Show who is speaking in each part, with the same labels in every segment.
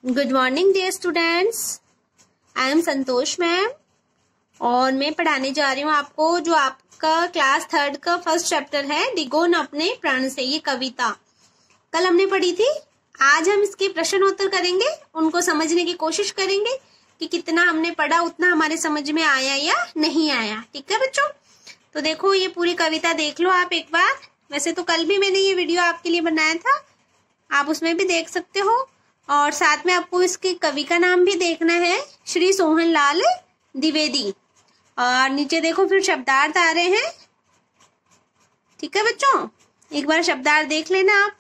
Speaker 1: Good morning dear students, I am Santosh ma'am और मैं पढ़ाने जा रही हूँ आपको जो आपका क्लास 3 का फर्स्ट चैप्टर है डिगो न अपने प्राण से। ये कविता कल हमने पढ़ी थी। आज हम इसके प्रश्नोत्तर करेंगे, उनको समझने की कोशिश करेंगे कि कितना हमने पढ़ा उतना हमारे समझ में आया या नहीं आया। ठीक है बच्चों, तो देखो ये पूरी कविता देख लो आप एक बार। वैसे तो कल भी मैंने ये वीडियो आपके लिए बनाया था, आप उसमें भी देख सकते हो और साथ में आपको इसके कवि का नाम भी देखना है, श्री सोहनलाल द्विवेदी। और नीचे देखो फिर शब्दार्थ आ रहे हैं। ठीक है बच्चों, एक बार शब्दार्थ देख लेना आप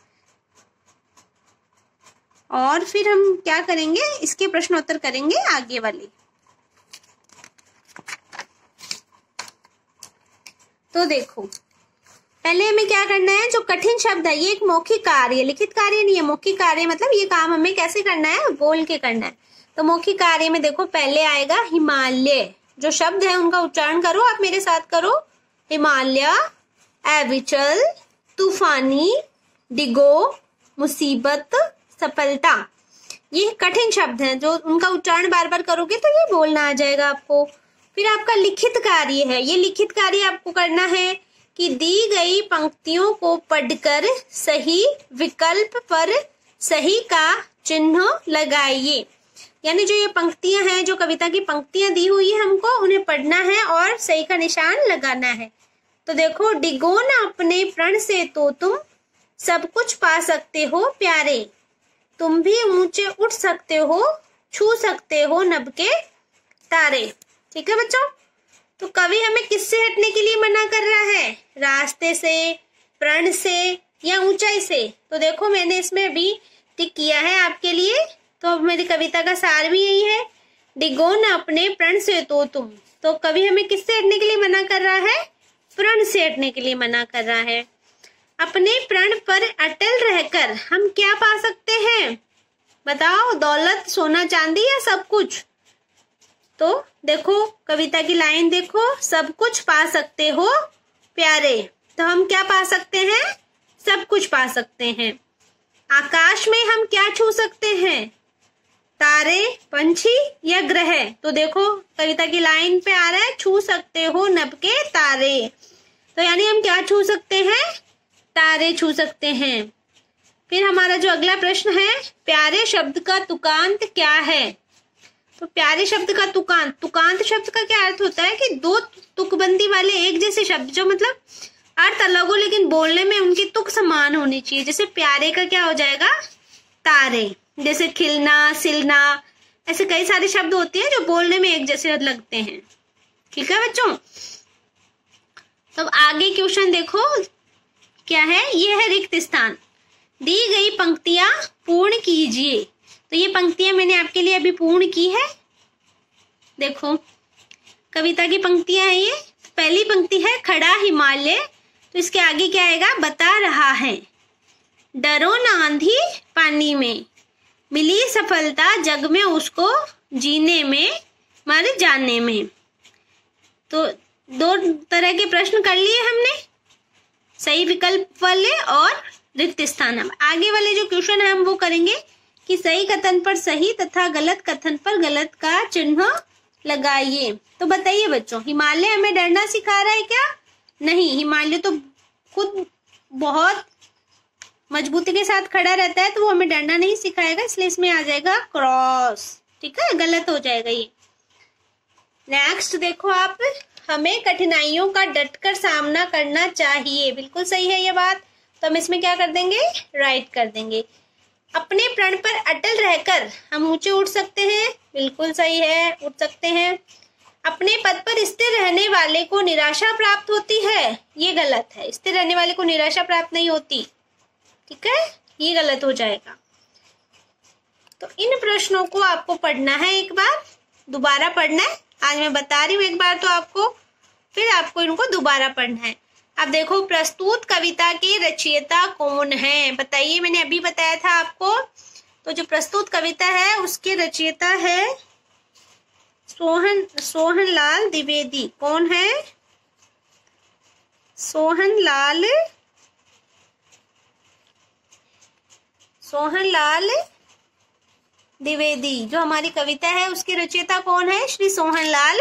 Speaker 1: और फिर हम क्या करेंगे, इसके प्रश्नोत्तर करेंगे आगे वाले। तो देखो पहले हमें क्या करना है, जो कठिन शब्द है ये एक मौखिक कार्य, लिखित कार्य नहीं है, मौखिक कार्य मतलब ये काम हमें कैसे करना है, बोल के करना है। तो मौखिक कार्य में देखो पहले आएगा हिमालय। जो शब्द है उनका उच्चारण करो, आप मेरे साथ करो। हिमालय, अविचल, तूफानी, डिगो, मुसीबत, सफलता। ये कठिन शब्द हैं, जो उनका उच्चारण बार बार करोगे तो ये बोलना आ जाएगा आपको। फिर आपका लिखित कार्य है, ये लिखित कार्य आपको करना है कि दी गई पंक्तियों को पढ़कर सही विकल्प पर सही का चिन्ह लगाइए। यानी जो ये पंक्तियां हैं, जो कविता की पंक्तियां दी हुई है, हमको उन्हें पढ़ना है और सही का निशान लगाना है। तो देखो, डिगो न अपने प्रण से तो तुम सब कुछ पा सकते हो प्यारे, तुम भी ऊंचे उठ सकते हो, छू सकते हो नभ के तारे। ठीक है बच्चों, तो कवि हमें किससे हटने के लिए मना कर रहा है, रास्ते से, प्रण से या ऊंचाई से। तो देखो मैंने इसमें भी टिक किया है आपके लिए। तो अब मेरी कविता का सार भी यही है, डिगो न अपने प्रण से तो तुम। तो कवि हमें किससे हटने के लिए मना कर रहा है, प्रण से हटने के लिए मना कर रहा है। अपने प्रण पर अटल रहकर हम क्या पा सकते हैं, बताओ, दौलत, सोना चांदी या सब कुछ। तो देखो कविता की लाइन देखो, सब कुछ पा सकते हो प्यारे। तो हम क्या पा सकते हैं, सब कुछ पा सकते हैं। आकाश में हम क्या छू सकते हैं, तारे, पंछी या ग्रह। तो देखो कविता की लाइन पे आ रहा है, छू सकते हो नभ के तारे। तो यानी हम क्या छू सकते हैं, तारे छू सकते हैं। फिर हमारा जो अगला प्रश्न है, प्यारे शब्द का तुकांत क्या है। तो प्यारे शब्द का तुकांत, तुकांत शब्द का क्या अर्थ होता है कि दो तुकबंदी वाले एक जैसे शब्द, जो मतलब अर्थ अलग हो लेकिन बोलने में उनकी तुक समान होनी चाहिए। जैसे प्यारे का क्या हो जाएगा, तारे। जैसे खिलना, सिलना, ऐसे कई सारे शब्द होते हैं जो बोलने में एक जैसे लगते हैं। ठीक है बच्चों, तो अब आगे क्वेश्चन देखो क्या है, ये है रिक्त स्थान। दी गई पंक्तियां पूर्ण कीजिए। तो ये पंक्तियां मैंने आपके लिए अभी पूर्ण की है। देखो कविता की पंक्तियां हैं ये। पहली पंक्ति है, खड़ा हिमालय। तो इसके आगे क्या आएगा, बता रहा है, डरो न आंधी पानी में, मिली सफलता जग में उसको, जीने में मर जाने में। तो दो तरह के प्रश्न कर लिए हमने, सही विकल्प वाले और रिक्त स्थान। अब आगे वाले जो क्वेश्चन है हम वो करेंगे कि सही कथन पर सही तथा गलत कथन पर गलत का चिन्ह लगाइए। तो बताइए बच्चों, हिमालय हमें डरना सिखा रहा है क्या, नहीं। हिमालय तो खुद बहुत मजबूती के साथ खड़ा रहता है, तो वो हमें डरना नहीं सिखाएगा, इसलिए इसमें आ जाएगा क्रॉस। ठीक है, गलत हो जाएगा ये। नेक्स्ट देखो आप, हमें कठिनाइयों का डटकर सामना करना चाहिए। बिल्कुल सही है ये बात, तो हम इसमें क्या कर देंगे, राइट कर देंगे। अपने प्रण पर अटल रहकर हम ऊंचे उठ सकते हैं, बिल्कुल सही है, उठ सकते हैं। अपने पद पर स्थिर रहने वाले को निराशा प्राप्त होती है, ये गलत है। स्थिर रहने वाले को निराशा प्राप्त नहीं होती। ठीक है, ये गलत हो जाएगा। तो इन प्रश्नों को आपको पढ़ना है, एक बार दोबारा पढ़ना है। आज मैं बता रही हूँ एक बार तो आपको, फिर आपको इनको दोबारा पढ़ना है। अब देखो, प्रस्तुत कविता के रचयिता कौन है, बताइए। मैंने अभी बताया था आपको, तो जो प्रस्तुत कविता है उसके रचयिता है सोहनलाल द्विवेदी। कौन है, सोहनलाल द्विवेदी। जो हमारी कविता है उसके रचयिता कौन है? श्री सोहनलाल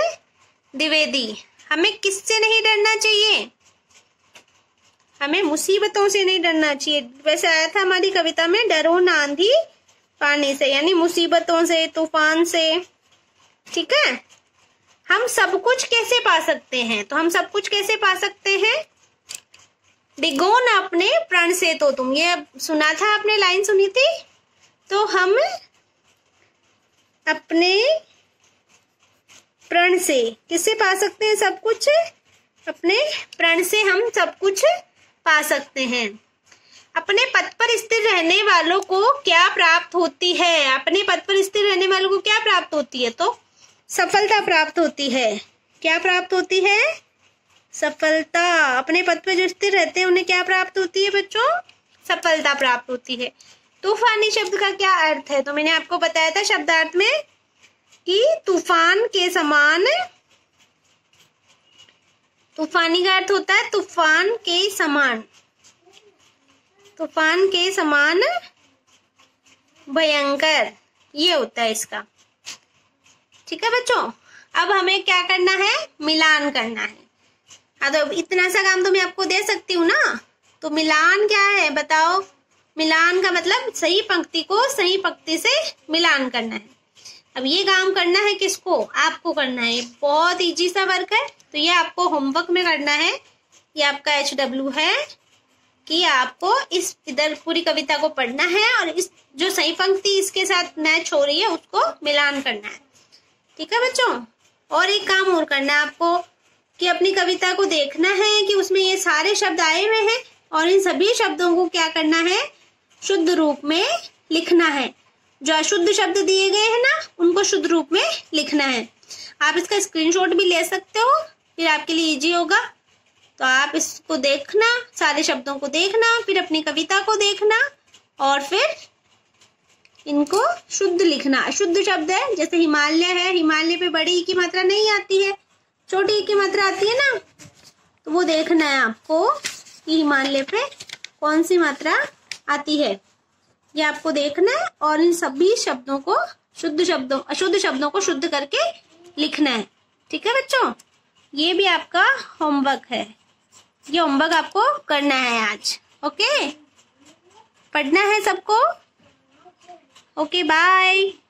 Speaker 1: द्विवेदी। हमें किससे नहीं डरना चाहिए? हमें मुसीबतों से नहीं डरना चाहिए। वैसे आया था हमारी कविता में, डरो ना आंधी पानी से, यानी मुसीबतों से, तूफान से। ठीक है, हम सब कुछ कैसे पा सकते हैं? तो हम सब कुछ कैसे पा सकते हैं? डिगो न अपने प्रण से तो तुम, ये सुना था आपने, लाइन सुनी थी। तो हम अपने प्रण से किससे पा सकते हैं सब कुछ? अपने प्रण से हम सब कुछ पा सकते हैं। अपने पद पर स्थिर रहने वालों को क्या प्राप्त होती है? अपने पद पर स्थिर रहने वालों को क्या प्राप्त होती है? तो सफलता प्राप्त होती है। क्या प्राप्त होती है? सफलता। अपने पद पर जो स्थिर रहते हैं उन्हें क्या प्राप्त होती है बच्चों? सफलता प्राप्त होती है। तूफानी शब्द का क्या अर्थ है? तो मैंने आपको बताया था शब्दार्थ में कि तूफान के समान, तूफानी का अर्थ होता है तूफान के समान, तूफान के समान भयंकर, ये होता है इसका। ठीक है बच्चों, अब हमें क्या करना है? मिलान करना है। तो इतना सा काम तो मैं आपको दे सकती हूँ ना। तो मिलान क्या है बताओ? मिलान का मतलब सही पंक्ति को सही पंक्ति से मिलान करना है। अब ये काम करना है किसको? आपको करना है। बहुत इजी सा वर्क है, तो ये आपको होमवर्क में करना है। ये आपका HW है कि आपको इस इधर पूरी कविता को पढ़ना है और इस जो सही पंक्ति इसके साथ मैच हो रही है उसको मिलान करना है। ठीक है बच्चों, और एक काम और करना है आपको कि अपनी कविता को देखना है कि उसमें ये सारे शब्द आए हुए हैं और इन सभी शब्दों को क्या करना है? शुद्ध रूप में लिखना है। जो अशुद्ध शब्द दिए गए हैं ना, उनको शुद्ध रूप में लिखना है। आप इसका स्क्रीनशॉट भी ले सकते हो, फिर आपके लिए इजी होगा। तो आप इसको देखना, सारे शब्दों को देखना, फिर अपनी कविता को देखना और फिर इनको शुद्ध लिखना। अशुद्ध शब्द है जैसे हिमालय है, हिमालय पे बड़ी की मात्रा नहीं आती है, छोटी की मात्रा आती है ना। तो वो देखना है आपको कि हिमालय पे कौन सी मात्रा आती है, ये आपको देखना है। और इन सभी शब्दों को अशुद्ध शब्दों को शुद्ध करके लिखना है। ठीक है बच्चों, ये भी आपका होमवर्क है। ये होमवर्क आपको करना है आज। ओके, पढ़ना है सबको। Okay, bye.